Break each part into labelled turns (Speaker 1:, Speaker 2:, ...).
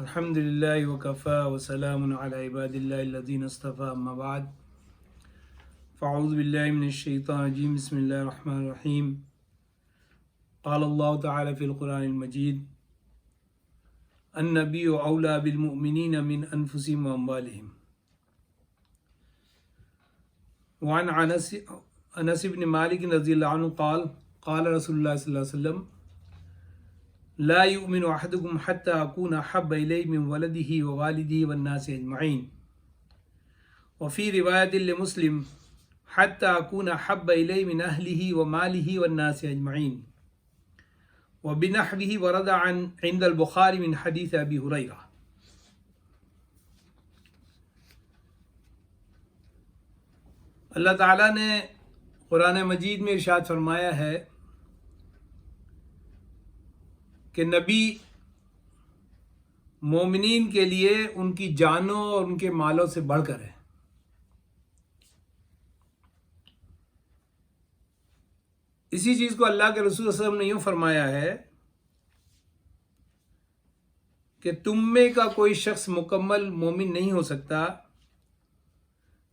Speaker 1: الحمد لله وكفى وسلام على عباد الله الذين اصطفى أما بعد فأعوذ بالله من الشيطان الرجيم بسم الله الرحمن الرحيم قال الله تعالى في القرآن المجيد النبي أولى بالمؤمنين من أنفسهم وأموالهم وعن أنس بن مالك رضي الله عنه قال رسول الله صلى الله عليه وسلم لا يؤمن أحدكم حتى أكون أحب إليه من ولده ووالده والناس أجمعين وفي رواية لمسلم حتى أكون أحب إليه من أهله وماله والناس أجمعين وبنحوه ورد عند البخاري من حديث أبي هريرة۔ اللہ تعالیٰ نے قرآن مجید میں ارشاد فرمایا ہے کہ نبی مومنین کے لیے ان کی جانوں اور ان کے مالوں سے بڑھ کر ہے۔ اسی چیز کو اللہ کے رسول صلی اللہ علیہ وسلم نے یوں فرمایا ہے کہ تم میں کا کوئی شخص مکمل مومن نہیں ہو سکتا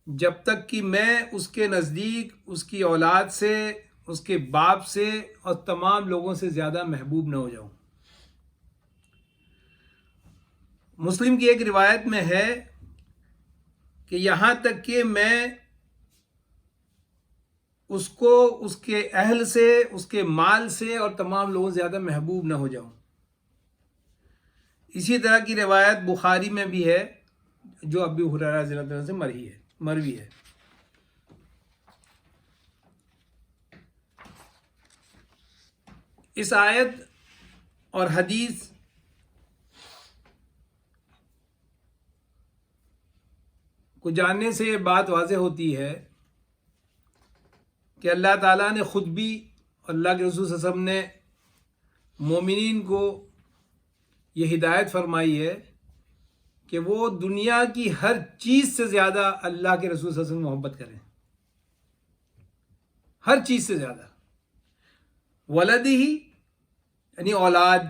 Speaker 1: جب تک کہ میں اس کے نزدیک اس کی اولاد سے، اس کے باپ سے اور تمام لوگوں سے زیادہ محبوب نہ ہو جاؤں۔ مسلم کی ایک روایت میں ہے کہ یہاں تک کہ میں اس کو اس کے اہل سے، اس کے مال سے اور تمام لوگوں سے زیادہ محبوب نہ ہو جاؤں۔ اسی طرح کی روایت بخاری میں بھی ہے جو ابی ہریرہ رضی اللہ عنہ سے مروی ہے۔ اس آیت اور حدیث کو جاننے سے یہ بات واضح ہوتی ہے کہ اللہ تعالیٰ نے خود بھی، اللہ کے رسول صلی اللہ علیہ وسلم نے مومنین کو یہ ہدایت فرمائی ہے کہ وہ دنیا کی ہر چیز سے زیادہ اللہ کے رسول صلی اللہ علیہ وسلم محبت کریں، ہر چیز سے زیادہ۔ ولدی ہی یعنی اولاد،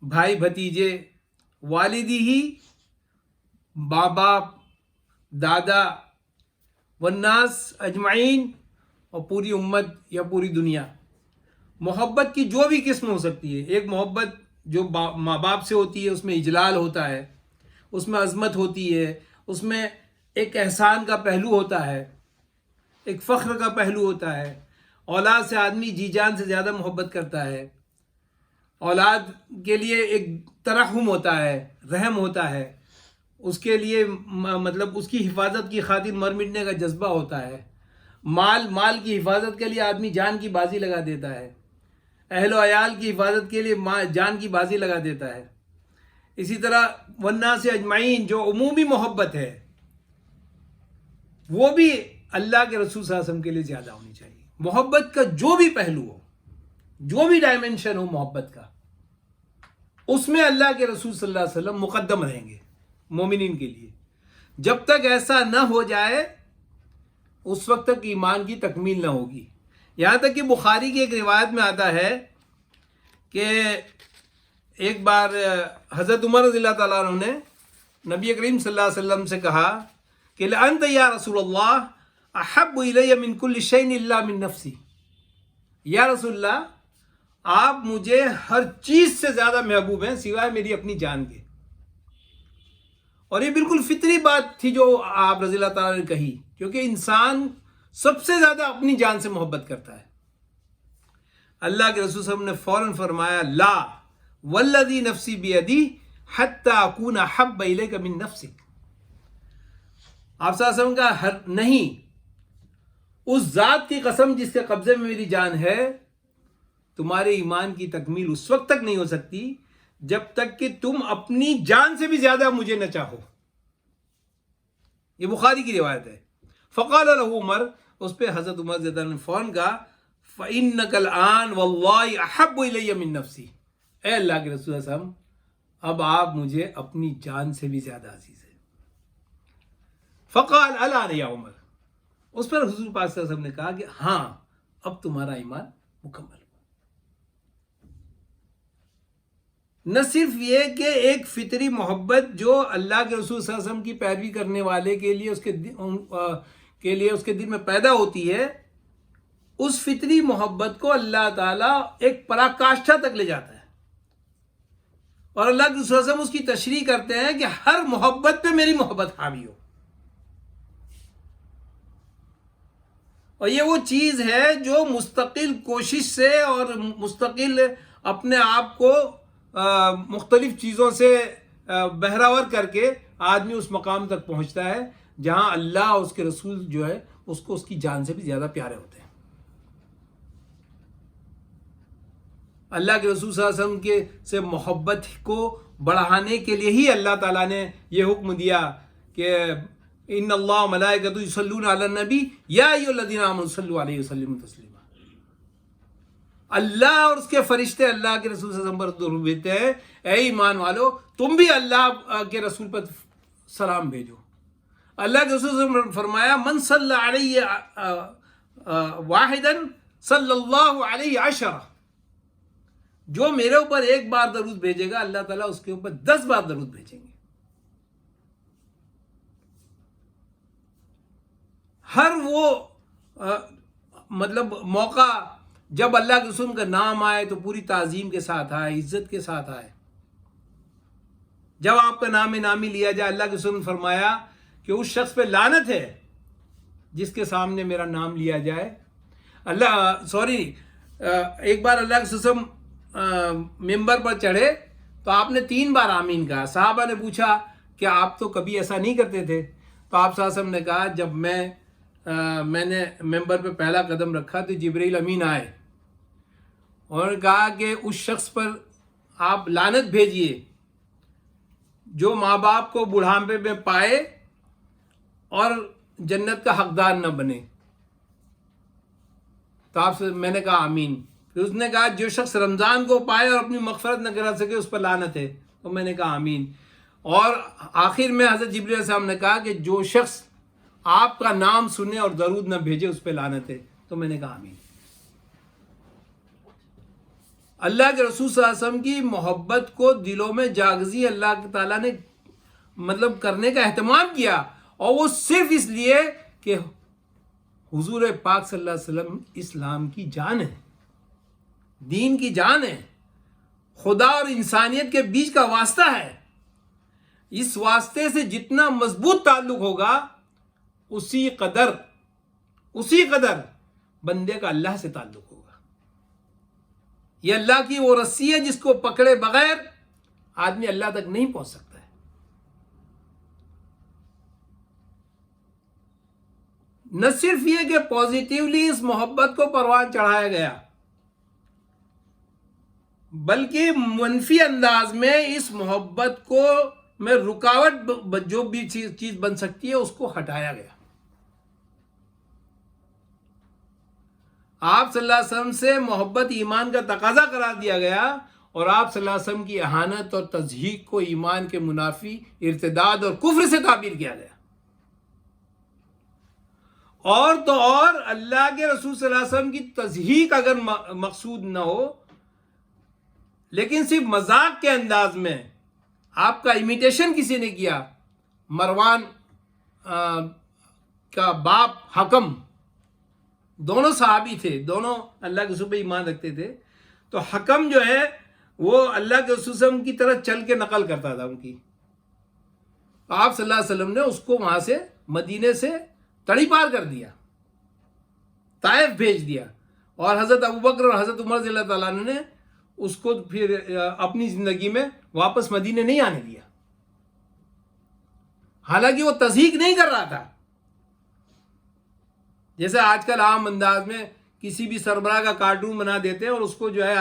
Speaker 1: بھائی بھتیجے، والدی ہی ماں باپ، دادا، والناس اجمعین اور پوری امت یا پوری دنیا۔ محبت کی جو بھی قسم ہو سکتی ہے، ایک محبت جو ماں باپ سے ہوتی ہے اس میں اجلال ہوتا ہے، اس میں عظمت ہوتی ہے، اس میں ایک احسان کا پہلو ہوتا ہے، ایک فخر کا پہلو ہوتا ہے۔ اولاد سے آدمی جی جان سے زیادہ محبت کرتا ہے، اولاد کے لیے ایک ترحم ہوتا ہے، رحم ہوتا ہے، اس کے لیے مطلب اس کی حفاظت کی خاطر مر مٹنے کا جذبہ ہوتا ہے۔ مال کی حفاظت کے لیے آدمی جان کی بازی لگا دیتا ہے، اہل و عیال کی حفاظت کے لیے جان کی بازی لگا دیتا ہے۔ اسی طرح والناس اجمعین جو عمومی محبت ہے وہ بھی اللہ کے رسول صلی اللہ علیہ وسلم کے لیے زیادہ ہونی چاہیے۔ محبت کا جو بھی پہلو ہو، جو بھی ڈائمنشن ہو محبت کا، اس میں اللہ کے رسول صلی اللہ علیہ وسلم مقدم رہیں گے مومنین کے لیے۔ جب تک ایسا نہ ہو جائے اس وقت تک ایمان کی تکمیل نہ ہوگی۔ یہاں تک کہ بخاری کی ایک روایت میں آتا ہے کہ ایک بار حضرت عمر رضی اللہ تعالیٰ عنہ نے نبی کریم صلی اللہ علیہ وسلم سے کہا کہ لأنت یا رسول اللہ احب الی من کل شیء الا من نفسی، یا رسول اللہ آپ مجھے ہر چیز سے زیادہ محبوب ہیں سوائے میری اپنی جان کے۔ اور یہ بالکل فطری بات تھی جو آپ رضی اللہ تعالیٰ نے کہی، کیونکہ انسان سب سے زیادہ اپنی جان سے محبت کرتا ہے۔ اللہ کے رسول صلی اللہ علیہ وسلم نے فوراً فرمایا لا والذی نفسی بیدی حتی اکون احب الیک من نفسک۔ آپ صلی اللہ علیہ وسلم کا نہیں، اس ذات کی قسم جس کے قبضے میں میری جان ہے، تمہارے ایمان کی تکمیل اس وقت تک نہیں ہو سکتی جب تک کہ تم اپنی جان سے بھی زیادہ مجھے نہ چاہو۔ یہ بخاری کی روایت ہے۔ فقال له عمر، اس پہ حضرت عمر رضی اللہ عنہ نے فوراً کہا فإنك الآن والله أحب إلي من نفسی، اے اللہ کے رسول صلی اللہ علیہ وسلم اب آپ مجھے اپنی جان سے بھی زیادہ عزیز ہیں۔ فقال الآن یا عمر، اس پر حضور پاک صلی اللہ علیہ وسلم نے کہا کہ ہاں اب تمہارا ایمان مکمل۔ نہ صرف یہ کہ ایک فطری محبت جو اللہ کے رسول صلی اللہ علیہ وسلم کی پیروی کرنے والے کے لیے اس کے دل میں پیدا ہوتی ہے، اس فطری محبت کو اللہ تعالیٰ ایک پراکاشٹھا تک لے جاتا ہے، اور اللہ کے رسول صلی اللہ علیہ وسلم اس کی تشریح کرتے ہیں کہ ہر محبت پہ میری محبت حاوی ہو. اور یہ وہ چیز ہے جو مستقل کوشش سے اور مستقل اپنے آپ کو مختلف چیزوں سے بہراور کر کے آدمی اس مقام تک پہنچتا ہے جہاں اللہ اور اس کے رسول جو ہے اس کو اس کی جان سے بھی زیادہ پیارے ہوتے ہیں. اللہ کے رسول صلی اللہ علیہ وسلم کے سے محبت کو بڑھانے کے لیے ہی اللہ تعالیٰ نے یہ حکم دیا کہ ان اللہ ملائکۃ یصلون علی النبی یا ایھا الذین آمنوا صلوا علیہ وسلم تسلیما. اللہ اور اس کے فرشتے اللہ کے رسول صلی اللہ علیہ وسلم پر درود بھیجتے ہیں. اے ایمان والو تم بھی اللہ کے رسول پر سلام بھیجو. اللہ کے رسول صلی اللہ علیہ وسلم نے فرمایا من صلی علیہ واحدا صلی اللہ علیہ عشرہ. جو میرے اوپر ایک بار درود بھیجے گا اللہ تعالیٰ اس کے اوپر 10 بار درود بھیجیں گے. ہر وہ مطلب موقع جب اللہ کے رسول کا نام آئے تو پوری تعظیم کے ساتھ آئے، عزت کے ساتھ آئے. جب آپ کا نام نامی لیا جائے اللہ کے رسول نے فرمایا کہ اس شخص پہ لعنت ہے جس کے سامنے میرا نام لیا جائے. ایک بار اللہ کے رسول ممبر پر چڑھے تو آپ نے 3 بار آمین کہا. صحابہ نے پوچھا کہ آپ تو کبھی ایسا نہیں کرتے تھے. تو آپ صلی اللہ علیہ وسلم نے کہا جب میں نے ممبر پہ پہلا قدم رکھا تو جبرائیل امین آئے اور کہا کہ اس شخص پر آپ لعنت بھیجیے جو ماں باپ کو بڑھاپے میں پائے اور جنت کا حقدار نہ بنے. تو آپ سے میں نے کہا آمین. پھر اس نے کہا جو شخص رمضان کو پائے اور اپنی مغفرت نہ کرا سکے اس پر لعنت ہے. تو میں نے کہا آمین. اور آخر میں حضرت جبرائیل علیہ السلام نے کہا کہ جو شخص آپ کا نام سنے اور درود نہ بھیجے اس پہ لعنت ہے. تو میں نے کہا آمین. اللہ کے رسول صلی اللہ علیہ وسلم کی محبت کو دلوں میں جاگزی اللہ تعالیٰ نے مطلب کرنے کا اہتمام کیا، اور وہ صرف اس لیے کہ حضور پاک صلی اللہ علیہ وسلم اسلام کی جان ہے، دین کی جان ہے، خدا اور انسانیت کے بیچ کا واسطہ ہے. اس واسطے سے جتنا مضبوط تعلق ہوگا اسی قدر بندے کا اللہ سے تعلق ہوگا. یہ اللہ کی وہ رسی ہے جس کو پکڑے بغیر آدمی اللہ تک نہیں پہنچ سکتا ہے. نہ صرف یہ کہ پازیٹیولی اس محبت کو پروان چڑھایا گیا، بلکہ منفی انداز میں اس محبت کو میں رکاوٹ جو بھی چیز بن سکتی ہے اس کو ہٹایا گیا. آپ صلی اللہ علیہ وسلم سے محبت ایمان کا تقاضا قرار دیا گیا، اور آپ صلی اللہ علیہ وسلم کی اہانت اور تضحیق کو ایمان کے منافی، ارتداد اور کفر سے تعبیر کیا گیا. اور تو اور اللہ کے رسول صلی اللہ علیہ وسلم کی تضحیق اگر مقصود نہ ہو لیکن صرف مذاق کے انداز میں آپ کا امیٹیشن کسی نے کیا. مروان کا باپ حکم دونوں صحابی تھے، دونوں اللہ کے رسول پہ ایمان رکھتے تھے. تو حکم جو ہے وہ اللہ کے رسول صلی اللہ علیہ وسلم کی طرح چل کے نقل کرتا تھا ان کی. آپ صلی اللہ علیہ وسلم نے اس کو وہاں سے مدینے سے تڑی پار کر دیا، طائف بھیج دیا، اور حضرت ابوبکر اور حضرت عمر رضی اللہ تعالیٰ عنہ نے اس کو پھر اپنی زندگی میں واپس مدینے نہیں آنے دیا. حالانکہ وہ تضحیق نہیں کر رہا تھا. جیسے آج کل عام انداز میں کسی بھی سربراہ کا کارٹون بنا دیتے ہیں اور اس کو جو ہے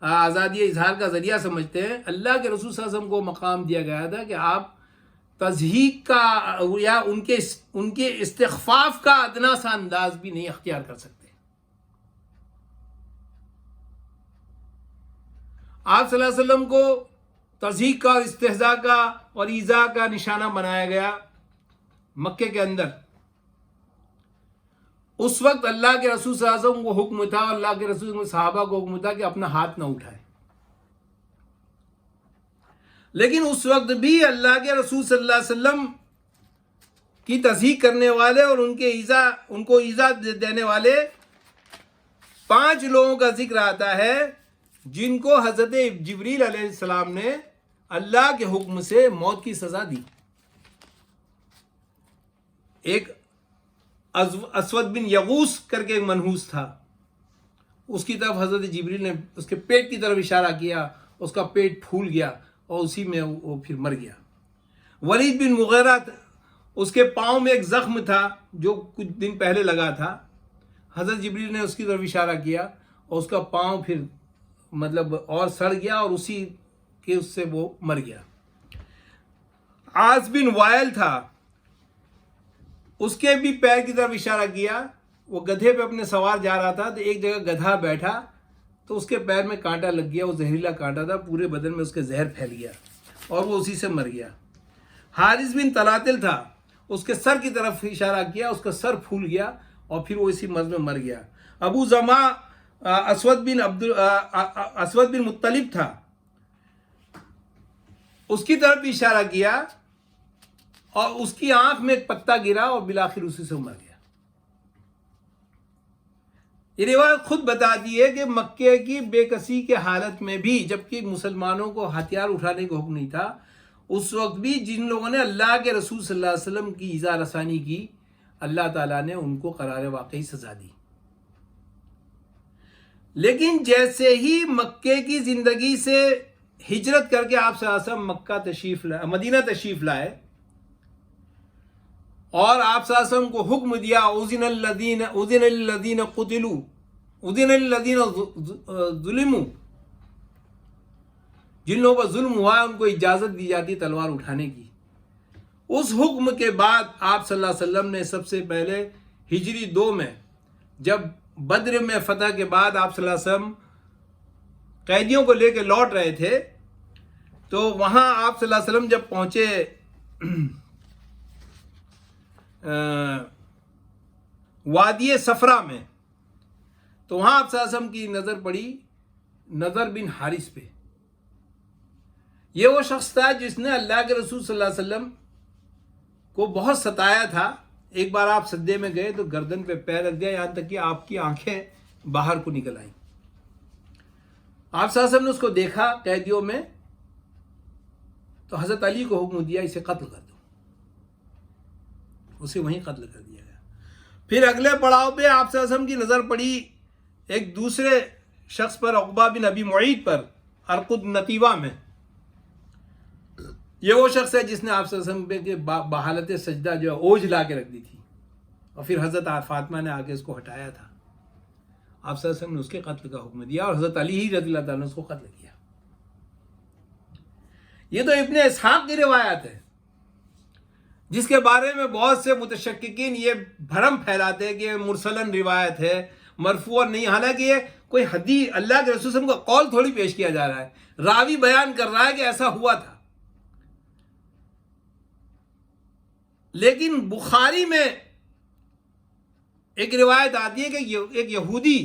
Speaker 1: آزادی اظہار کا ذریعہ سمجھتے ہیں. اللہ کے رسول صلی اللہ علیہ وسلم کو مقام دیا گیا تھا کہ آپ تضحیق کا یا ان کے استخفاف کا ادنا سا انداز بھی نہیں اختیار کر سکتے. آپ صلی اللہ علیہ وسلم کو تضحیق کا اور استہزاء کا اور ایذاء کا نشانہ بنایا گیا مکے کے اندر. اس وقت اللہ کے رسول صلی اللہ علیہ وسلم کو حکم تھا، اللہ کے رسول صحابہ کو حکم تھا کہ اپنا ہاتھ نہ اٹھائے. لیکن اس وقت بھی اللہ کے رسول صلی اللہ علیہ وسلم کی تصحیح کرنے والے اور ان کو ایذا دینے والے 5 لوگوں کا ذکر آتا ہے جن کو حضرت جبریل علیہ السلام نے اللہ کے حکم سے موت کی سزا دی. ایک اسود بن یغوث کر کے ایک منحوس تھا، اس کی طرف حضرت جبریل نے اس کے پیٹ کی طرف اشارہ کیا، اس کا پیٹ پھول گیا اور اسی میں وہ پھر مر گیا. ولید بن مغیرہ، اس کے پاؤں میں ایک زخم تھا جو کچھ دن پہلے لگا تھا، حضرت جبریل نے اس کی طرف اشارہ کیا اور اس کا پاؤں پھر اور سڑ گیا اور اسی کے اس سے وہ مر گیا. عاص بن وائل تھا، اس کے بھی پیر کی طرف اشارہ کیا، وہ گدھے پہ اپنے سوار جا رہا تھا تو ایک جگہ گدھا بیٹھا تو اس کے پیر میں کانٹا لگ گیا، وہ زہریلا کانٹا تھا، پورے بدن میں اس کے زہر پھیل گیا اور وہ اسی سے مر گیا. حارث بن تلاتل تھا، اس کے سر کی طرف اشارہ کیا، اس کا سر پھول گیا اور پھر وہ اسی مرض میں مر گیا. ابو زما اسود بن مطلب تھا، اس کی طرف اشارہ کیا اور اس کی آنکھ میں ایک پتا گرا اور بالآخر اسی سے مر گیا. یہ روایت خود بتاتی ہے کہ مکے کی بے کسی کے حالت میں بھی، جبکہ مسلمانوں کو ہتھیار اٹھانے کا حکم نہیں تھا، اس وقت بھی جن لوگوں نے اللہ کے رسول صلی اللہ علیہ وسلم کی ایذا رسانی کی، اللہ تعالیٰ نے ان کو قرار واقعی سزا دی. لیکن جیسے ہی مکے کی زندگی سے ہجرت کر کے آپ صلی اللہ علیہ وسلم مدینہ تشریف لائے اور آپ صلی اللہ علیہ وسلم کو حکم دیا اذن للذین قتلوا اذن للذین ظلموا، جن لوگوں پر ظلم ہوا ان کو اجازت دی جاتی تلوار اٹھانے کی. اس حکم کے بعد آپ صلی اللہ علیہ وسلم نے سب سے پہلے ہجری 2 میں جب بدر میں فتح کے بعد آپ صلی اللہ علیہ وسلم قیدیوں کو لے کے لوٹ رہے تھے تو وہاں آپ صلی اللہ علیہ وسلم جب پہنچے وادی صفرا میں تو وہاں آپ صلی اللہ علیہ وسلم کی نظر پڑی نضر بن حارث پہ. یہ وہ شخص تھا جس نے اللہ کے رسول صلی اللہ علیہ وسلم کو بہت ستایا تھا. ایک بار آپ سدے میں گئے تو گردن پہ پیر رکھ دیا، یہاں تک کہ آپ کی آنکھیں باہر کو نکل آئیں. آپ صلی اللہ علیہ وسلم نے اس کو دیکھا قیدیوں میں تو حضرت علی کو حکم دیا اسے قتل کر دو، اسے وہیں قتل کر دیا گیا. پھر اگلے پڑاؤ پہ آپ صلی اللہ علیہ وسلم کی نظر پڑی ایک دوسرے شخص پر، عقبہ بن ابی معیط پر، ارقد نتیوہ میں. یہ وہ شخص ہے جس نے آپ صلی اللہ علیہ وسلم کے بحالت سجدہ جو ہے اوجھ لا کے رکھ دی تھی اور پھر حضرت فاطمہ نے آ کے اس کو ہٹایا تھا. آپ صلی اللہ علیہ وسلم نے اس کے قتل کا حکم دیا اور حضرت علی ہی رضی اللہ تعالیٰ نے اس کو قتل کیا. یہ تو ابن اسحاق کی روایت ہے جس کے بارے میں بہت سے متشککین یہ بھرم پھیلاتے ہیں کہ یہ مرسلن روایت ہے، مرفوع نہیں. حالانکہ یہ کوئی حدیث اللہ کے رسول صلی اللہ علیہ وسلم کا قول تھوڑی پیش کیا جا رہا ہے، راوی بیان کر رہا ہے کہ ایسا ہوا تھا. لیکن بخاری میں ایک روایت آتی ہے کہ ایک یہودی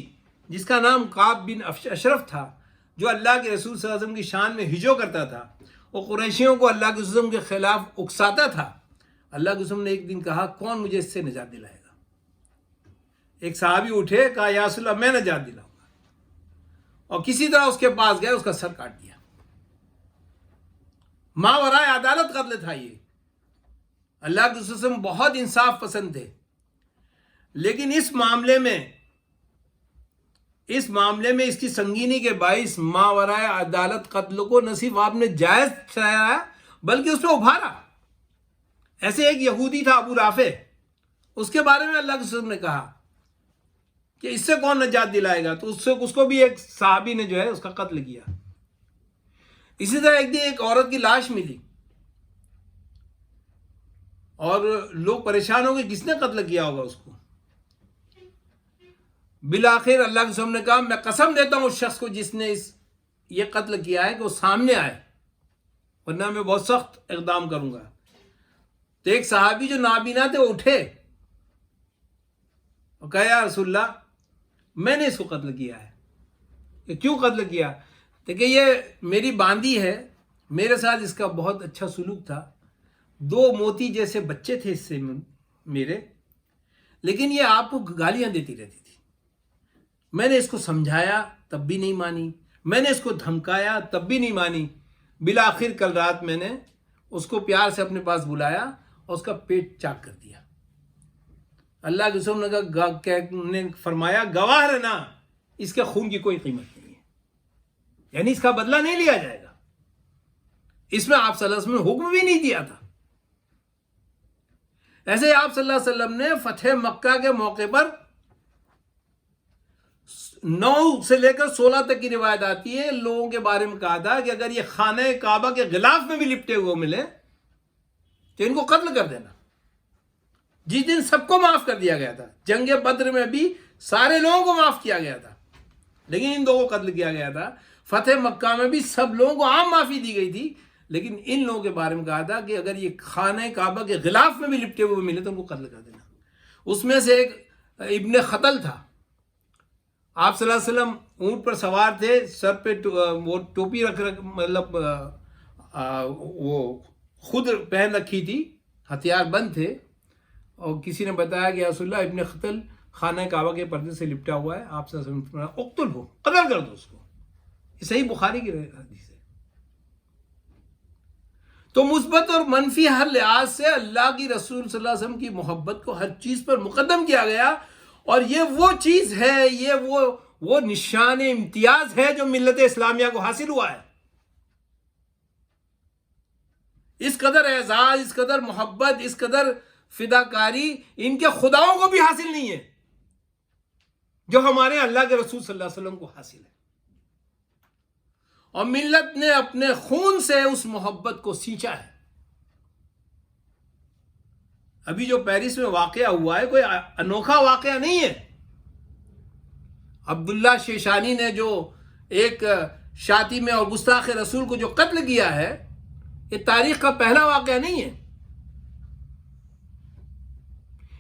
Speaker 1: جس کا نام کعب بن اشرف تھا، جو اللہ کے رسول صلی اللہ علیہ وسلم کی شان میں ہجو کرتا تھا، وہ قریشیوں کو اللہ کے رسول کے خلاف اکساتا تھا. اللہ کے رسول نے ایک دن کہا کون مجھے اس سے نجات دلائے گا؟ ایک صحابی اٹھے، کہا یا رسول اللہ میں نجات دلاؤں گا، اور کسی طرح اس کے پاس گئے، اس کا سر کاٹ دیا. ماورائے عدالت قتل تھا. یہ اللہ کے رسول بہت انصاف پسند تھے، لیکن اس معاملے میں اس کی سنگینی کے باعث ماورائے عدالت قتل کو نہ صرف آپ نے جائز ٹھہرایا بلکہ اس کو ابھارا. ایسے ایک یہودی تھا ابو رافع، اس کے بارے میں اللہ کے رسول نے کہا کہ اس سے کون نجات دلائے گا، تو اس کو بھی ایک صحابی نے جو ہے اس کا قتل کیا. اسی طرح ایک دن ایک عورت کی لاش ملی اور لوگ پریشان ہو گئے کس نے قتل کیا ہوگا اس کو. بالآخر اللہ کے رسول نے کہا میں قسم دیتا ہوں اس شخص کو جس نے یہ قتل کیا ہے کہ وہ سامنے آئے، ورنہ میں بہت سخت اقدام کروں گا. تو ایک صحابی جو نابینا تھے وہ اٹھے اور کہا یا رسول اللہ میں نے اس کو قتل کیا ہے. کہ کیوں قتل کیا؟ تو کہ یہ میری باندی ہے میرے ساتھ اس کا بہت اچھا سلوک تھا. 2 موتی جیسے بچے تھے اس سے میرے, لیکن یہ آپ کو گالیاں دیتی رہتی تھی. میں نے اس کو سمجھایا تب بھی نہیں مانی, میں نے اس کو دھمکایا تب بھی نہیں مانی. بالآخر کل رات میں نے اس کو پیار سے اپنے پاس بلایا اور اس کا پیٹ چاک کر دیا. اللہ کے رسول نے فرمایا گواہ رہنا, اس کے خون کی کوئی قیمت نہیں ہے, یعنی اس کا بدلہ نہیں لیا جائے گا. اس میں آپ صلی اللہ علیہ وسلم نے حکم بھی نہیں دیا تھا. ایسے آپ صلی اللہ علیہ وسلم نے فتح مکہ کے موقع پر 9 سے لے کر 16 تک کی روایت آتی ہے, لوگوں کے بارے میں کہا تھا کہ اگر یہ خانہ کعبہ کے غلاف میں بھی لپٹے ہوئے ملے تو ان کو قتل کر دینا. جس دن سب کو معاف کر دیا گیا تھا, جنگ بدر میں بھی سارے لوگوں کو معاف کیا گیا تھا, لیکن ان 2 کو قتل کیا گیا تھا. فتح مکہ میں بھی سب لوگوں کو عام معافی دی گئی تھی, لیکن ان لوگوں کے بارے میں کہا تھا کہ اگر یہ خانہ کعبہ کے غلاف میں بھی لپٹے ہوئے ملے تو ان کو قتل کر دینا. اس میں سے ایک ابن خطل تھا. آپ صلی اللہ علیہ وسلم اونٹ پر سوار تھے, سر پہ وہ ٹوپی رکھ مطلب وہ خود پہن رکھی تھی, ہتھیار بند تھے, اور کسی نے بتایا کہ یا رسول اللہ ابن خطل خانہ کعبہ کے پردے سے لپٹا ہوا ہے. آپ صلی اللہ علیہ وسلم نے اقتل ہو, قتل کر دو اس کو. یہ صحیح بخاری کی حدیث ہے. تو مثبت اور منفی ہر لحاظ سے اللہ کی رسول صلی اللہ علیہ وسلم کی محبت کو ہر چیز پر مقدم کیا گیا, اور یہ وہ چیز ہے, یہ وہ نشان امتیاز ہے جو ملت اسلامیہ کو حاصل ہوا ہے. اس قدر اعزاز, اس قدر محبت, اس قدر فداکاری ان کے خداؤں کو بھی حاصل نہیں ہے جو ہمارے اللہ کے رسول صلی اللہ علیہ وسلم کو حاصل ہے. اور ملت نے اپنے خون سے اس محبت کو سینچا ہے. ابھی جو پیرس میں واقعہ ہوا ہے کوئی انوکھا واقعہ نہیں ہے. عبداللہ شیشانی نے جو ایک شاتم اور گستاخ رسول کو جو قتل کیا ہے, یہ تاریخ کا پہلا واقعہ نہیں ہے.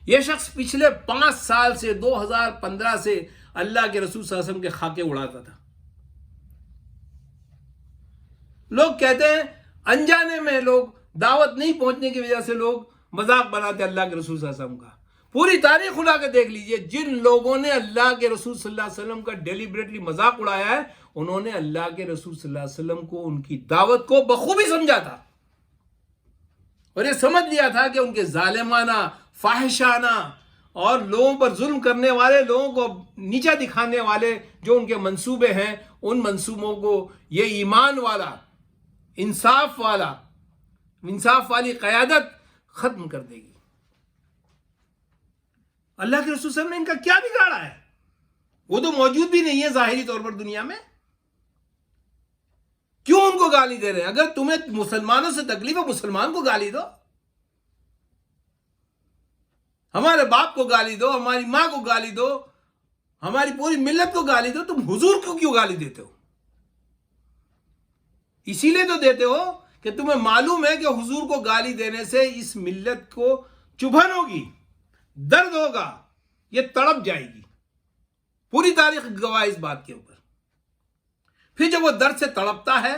Speaker 1: یہ شخص پچھلے 5 سال سے 2015 سے اللہ کے رسول صلی اللہ علیہ وسلم کے خاکے اڑاتا تھا. لوگ کہتے ہیں انجانے میں, لوگ دعوت نہیں پہنچنے کی وجہ سے لوگ مذاق بناتے اللہ کے رسول صلی اللہ علیہ وسلم کا. پوری تاریخ اٹھا کے دیکھ لیجئے, جن لوگوں نے اللہ کے رسول صلی اللہ علیہ وسلم کا ڈیلیبریٹلی مذاق اڑایا ہے, انہوں نے اللہ کے رسول صلی اللہ علیہ وسلم کو, ان کی دعوت کو بخوبی سمجھا تھا, اور یہ سمجھ لیا تھا کہ ان کے ظالمانہ, فاحشانہ اور لوگوں پر ظلم کرنے والے, لوگوں کو نیچا دکھانے والے جو ان کے منصوبے ہیں, ان منصوبوں کو یہ ایمان والا, انصاف والی قیادت ختم کر دے گی. اللہ کے رسول صلی اللہ علیہ وسلم نے ان کا کیا بگاڑا ہے؟ وہ تو موجود بھی نہیں ہے ظاہری طور پر دنیا میں. کیوں ان کو گالی دے رہے ہیں؟ اگر تمہیں مسلمانوں سے تکلیف ہے, مسلمان کو گالی دو, ہمارے باپ کو گالی دو, ہماری ماں کو گالی دو, ہماری پوری ملت کو گالی دو. تم حضور کو کیوں گالی دیتے ہو؟ اسی لیے تو دیتے ہو کہ تمہیں معلوم ہے کہ حضور کو گالی دینے سے اس ملت کو چبھن ہوگی, درد ہوگا, یہ تڑپ جائے گی. پوری تاریخ گواہ اس بات کے اوپر. پھر جب وہ درد سے تڑپتا ہے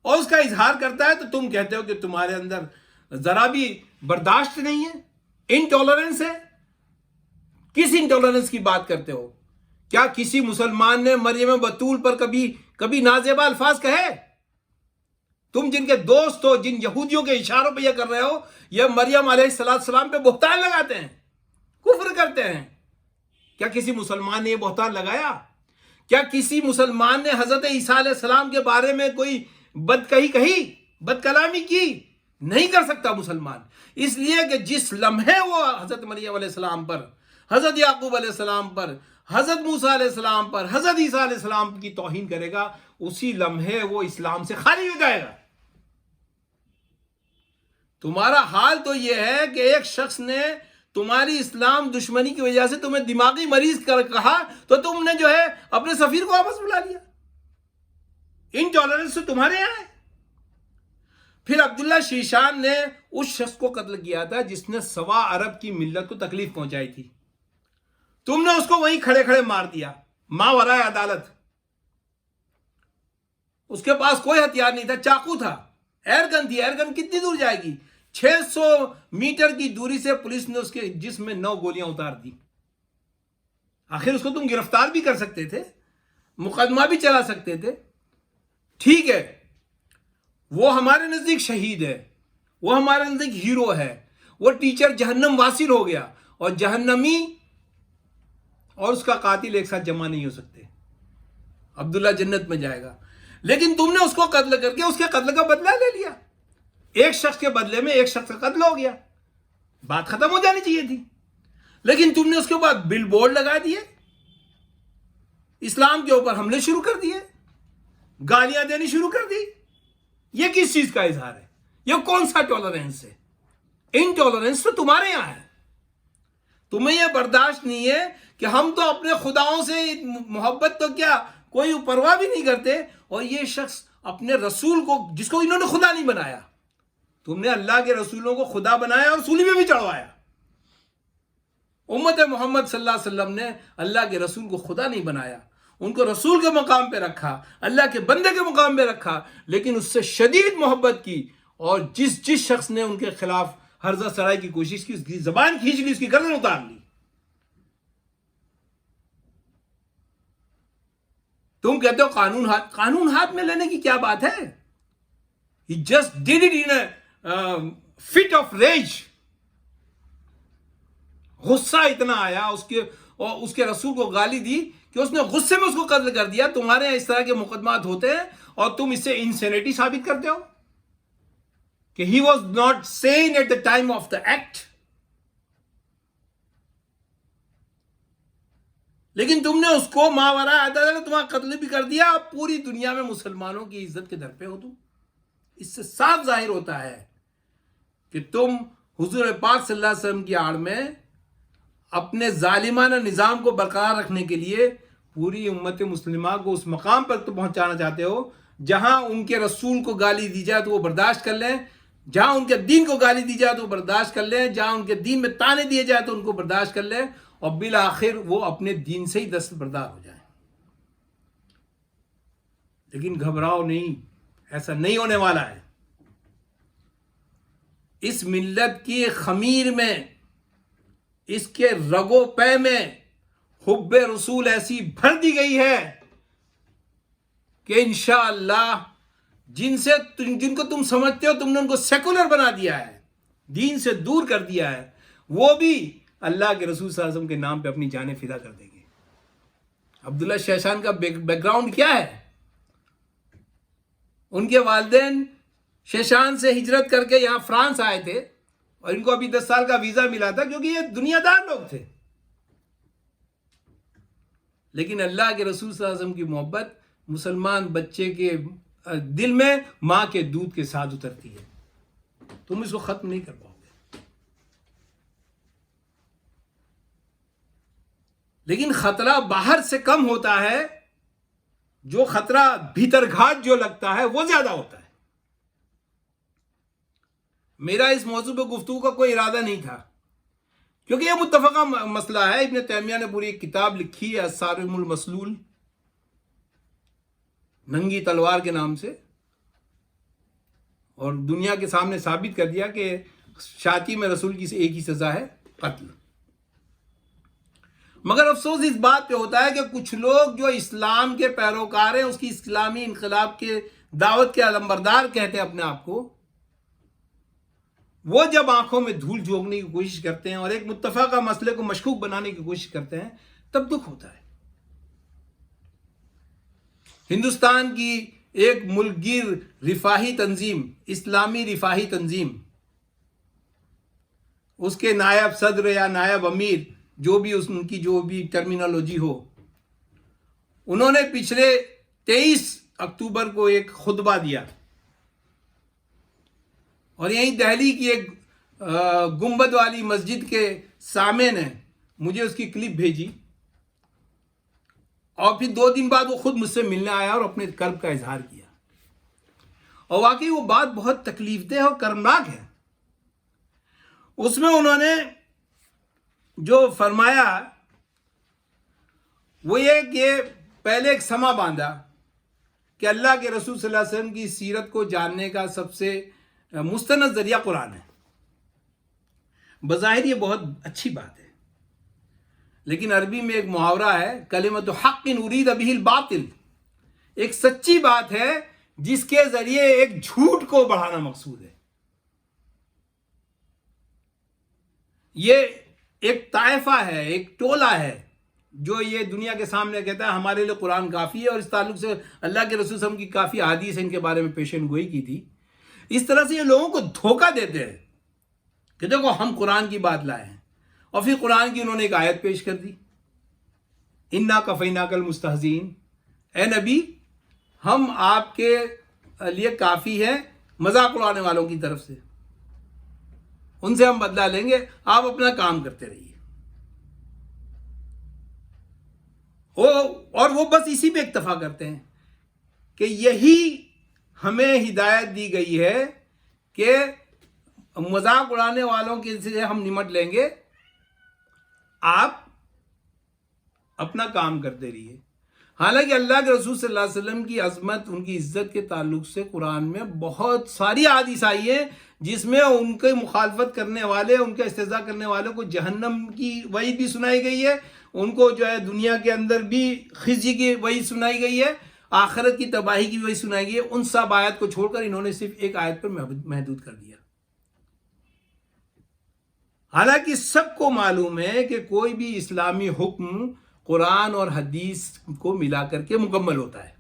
Speaker 1: اور اس کا اظہار کرتا ہے تو تم کہتے ہو کہ تمہارے اندر ذرا بھی برداشت نہیں ہے, انٹالرنس ہے. کس انٹالرنس کی بات کرتے ہو؟ کیا کسی مسلمان نے مریم بطول پر کبھی نازیبا الفاظ کہے؟ تم جن کے دوست ہو, جن یہودیوں کے اشاروں پہ یہ کر رہے ہو, یہ مریم علیہ السلام پہ بہتان لگاتے ہیں, کفر کرتے ہیں. کیا کسی مسلمان نے یہ بہتان لگایا؟ کیا کسی مسلمان نے حضرت عیسیٰ علیہ السلام کے بارے میں کوئی بد کلامی کی؟ نہیں کر سکتا مسلمان. اس لیے کہ جس لمحے وہ حضرت مریم علیہ السلام پر, حضرت یعقوب علیہ السلام پر, حضرت موسیٰ علیہ السلام پر, حضرت عیسیٰ علیہ السلام کی توہین کرے گا, اسی لمحے وہ اسلام سے خارج ہو جائے گا. تمہارا حال تو یہ ہے کہ ایک شخص نے تمہاری اسلام دشمنی کی وجہ سے تمہیں دماغی مریض کہا تو تم نے جو ہے اپنے سفیر کو واپس بلا لیا. انٹالرنس تو تمہارے یہاں ہے. پھر عبداللہ شیشان نے اس شخص کو قتل کیا تھا جس نے 1.25 ارب کی ملت کو تکلیف پہنچائی تھی. تم نے اس کو وہیں کھڑے کھڑے مار دیا, ماورائے عدالت. اس کے پاس کوئی ہتھیار نہیں تھا، چاقو تھا، ایئر گن تھی. ایئر گن کتنی دور جائے گی؟ 600 میٹر کی دوری سے پولیس نے اس کے جسم میں 9 گولیاں اتار دی. آخر اس کو تم گرفتار بھی کر سکتے تھے، مقدمہ بھی چلا سکتے تھے. ٹھیک ہے، وہ ہمارے نزدیک شہید ہے، وہ ہمارے نزدیک ہیرو ہے. وہ ٹیچر جہنم واصل ہو گیا، اور جہنمی اور اس کا قاتل ایک ساتھ جمع نہیں ہو سکتے. عبداللہ جنت میں جائے گا. لیکن تم نے اس کو قتل کر کے اس کے قتل کا بدلہ لے لیا. ایک شخص کے بدلے میں ایک شخص کا قتل ہو گیا، بات ختم ہو جانی چاہیے تھی. لیکن تم نے اس کے بعد بل بورڈ لگا دیے، اسلام کے اوپر حملے شروع کر دیے، گالیاں دینی شروع کر دی. یہ کس چیز کا اظہار ہے؟ یہ کون سا ٹالرنس ہے؟ انٹالرنس تو تمہارے یہاں ہے. تمہیں یہ برداشت نہیں ہے کہ ہم تو اپنے خداؤں سے محبت تو کیا کوئی پرواہ بھی نہیں کرتے، اور یہ شخص اپنے رسول کو، جس کو انہوں نے خدا نہیں بنایا، تم نے اللہ کے رسولوں کو خدا بنایا اور سولی میں بھی چڑھوایا. امت محمد صلی اللہ علیہ وسلم نے اللہ کے رسول کو خدا نہیں بنایا، ان کو رسول کے مقام پہ رکھا، اللہ کے بندے کے مقام پہ رکھا، لیکن اس سے شدید محبت کی. اور جس شخص نے ان کے خلاف ہرزہ سرائی کی کوشش کی، اس کی زبان کھینچ لی، اس کی گردن اتار لی. تم کہتے ہو قانون ہاتھ میں لینے کی کیا بات ہے؟ He just did it in a fit of rage. غصہ اتنا آیا اس کے رسول کو گالی دی کہ اس نے غصے میں اس کو قتل کر دیا. تمہارے یہاں اس طرح کے مقدمات ہوتے ہیں اور تم اسے انسینیٹی ثابت کرتے ہو کہ he was not sane at the time of the act. لیکن تم نے اس کو ماوراء عدالت تمہارا قتل بھی کر دیا. اب پوری دنیا میں مسلمانوں کی عزت کے در پہ ہو تم. اس سے صاف ظاہر ہوتا ہے کہ تم حضور پاک صلی اللہ علیہ وسلم کی آڑ میں اپنے ظالمانہ نظام کو برقرار رکھنے کے لیے پوری امت مسلمہ کو اس مقام پر تو پہنچانا چاہتے ہو جہاں ان کے رسول کو گالی دی جائے تو وہ برداشت کر لیں، جہاں ان کے دین کو گالی دی جائے تو وہ برداشت کر لیں، جہاں ان کے دین میں تانے دیے جائے تو ان کو برداشت کر لیں، اور بالآخر وہ اپنے دین سے ہی دستبردار ہو جائیں. لیکن گھبراؤ نہیں، ایسا نہیں ہونے والا ہے. اس ملت کی خمیر میں، اس کے رگو پے میں حب رسول ایسی بھر دی گئی ہے کہ انشاءاللہ جن کو تم سمجھتے ہو تم نے ان کو سیکولر بنا دیا ہے، دین سے دور کر دیا ہے، وہ بھی اللہ کے رسول صلی اللہ علیہ وسلم کے نام پہ اپنی جانیں فدا کر دیں گے. عبداللہ شیشان کا بیک گراؤنڈ کیا ہے؟ ان کے والدین شیشان سے ہجرت کر کے یہاں فرانس آئے تھے، اور ان کو ابھی 10 سال کا ویزا ملا تھا کیونکہ یہ دنیا دار لوگ تھے. لیکن اللہ کے رسول صلی اللہ علیہ وسلم کی محبت مسلمان بچے کے دل میں ماں کے دودھ کے ساتھ اترتی ہے. تم اس کو ختم نہیں کر پاؤ گے. لیکن خطرہ باہر سے کم ہوتا ہے، جو خطرہ بھیتر گھاٹ جو لگتا ہے وہ زیادہ ہوتا ہے. میرا اس موضوع پہ گفتگو کا کوئی ارادہ نہیں تھا کیونکہ یہ متفقہ مسئلہ ہے. ابن تیمیہ نے پوری ایک کتاب لکھی ہے الصارم المسلول، ننگی تلوار کے نام سے، اور دنیا کے سامنے ثابت کر دیا کہ شاطی میں رسول کی ایک ہی سزا ہے، قتل. مگر افسوس اس بات پہ ہوتا ہے کہ کچھ لوگ جو اسلام کے پیروکار ہیں، اس کی اسلامی انقلاب کے دعوت کے علمبردار کہتے ہیں اپنے آپ کو، وہ جب آنکھوں میں دھول جھونکنے کی کوشش کرتے ہیں اور ایک متفقہ مسئلے کو مشکوک بنانے کی کوشش کرتے ہیں، تب دکھ ہوتا ہے. ہندوستان کی ایک ملک گیر رفاہی تنظیم، اسلامی رفاہی تنظیم، اس کے نائب صدر یا نائب امیر، جو بھی ان کی جو بھی ٹرمینالوجی ہو، انہوں نے پچھلے 23 اکتوبر کو ایک خطبہ دیا، اور یہیں دہلی کی ایک گنبد والی مسجد کے سامنے نے مجھے اس کی کلپ بھیجی، اور پھر 2 دن بعد وہ خود مجھ سے ملنے آیا اور اپنے کرب کا اظہار کیا. اور واقعی وہ بات بہت تکلیف دہ اور کرمناک ہے. اس میں انہوں نے جو فرمایا وہ یہ کہ پہلے ایک سما باندھا کہ اللہ کے رسول صلی اللہ علیہ وسلم کی سیرت کو جاننے کا سب سے مستند ذریعہ قرآن ہے. بظاہر یہ بہت اچھی بات ہے، لیکن عربی میں ایک محاورہ ہے، کلمۃ حق ارید بہ الباطل، ایک سچی بات ہے جس کے ذریعے ایک جھوٹ کو بڑھانا مقصود ہے. یہ ایک طائفہ ہے، ایک ٹولہ ہے جو یہ دنیا کے سامنے کہتا ہے ہمارے لیے قرآن کافی ہے، اور اس تعلق سے اللہ کے رسول صلی اللہ علیہ وسلم کی کافی احادیث ان کے بارے میں پیشن گوئی کی تھی. اس طرح سے یہ لوگوں کو دھوکہ دیتے ہیں کہ دیکھو ہم قرآن کی بات لائے ہیں، اور پھر قرآن کی انہوں نے ایک آیت پیش کر دی، انا کفیناک المستہزئین، اے نبی ہم آپ کے لیے کافی ہیں مذاق اڑانے والوں کی طرف سے، ان سے ہم بدلہ لیں گے، آپ اپنا کام کرتے رہیے. اور وہ بس اسی پہ اکتفا کرتے ہیں کہ یہی ہمیں ہدایت دی گئی ہے کہ مذاق اڑانے والوں کے سے ہم نمٹ لیں گے، آپ اپنا کام کرتے رہیے. حالانکہ اللہ کے رسول صلی اللہ علیہ وسلم کی عظمت، ان کی عزت کے تعلق سے قرآن میں بہت ساری احادیث آئی ہیں جس میں ان کے مخالفت کرنے والے، ان کا استہزاء کرنے والوں کو جہنم کی وعید بھی سنائی گئی ہے، ان کو جو ہے دنیا کے اندر بھی خزی کی وعید سنائی گئی ہے، آخرت کی تباہی کی وعید سنائی گئی ہے. ان سب آیت کو چھوڑ کر انہوں نے صرف ایک آیت پر محدود کر دیا. حالانکہ سب کو معلوم ہے کہ کوئی بھی اسلامی حکم قرآن اور حدیث کو ملا کر کے مکمل ہوتا ہے.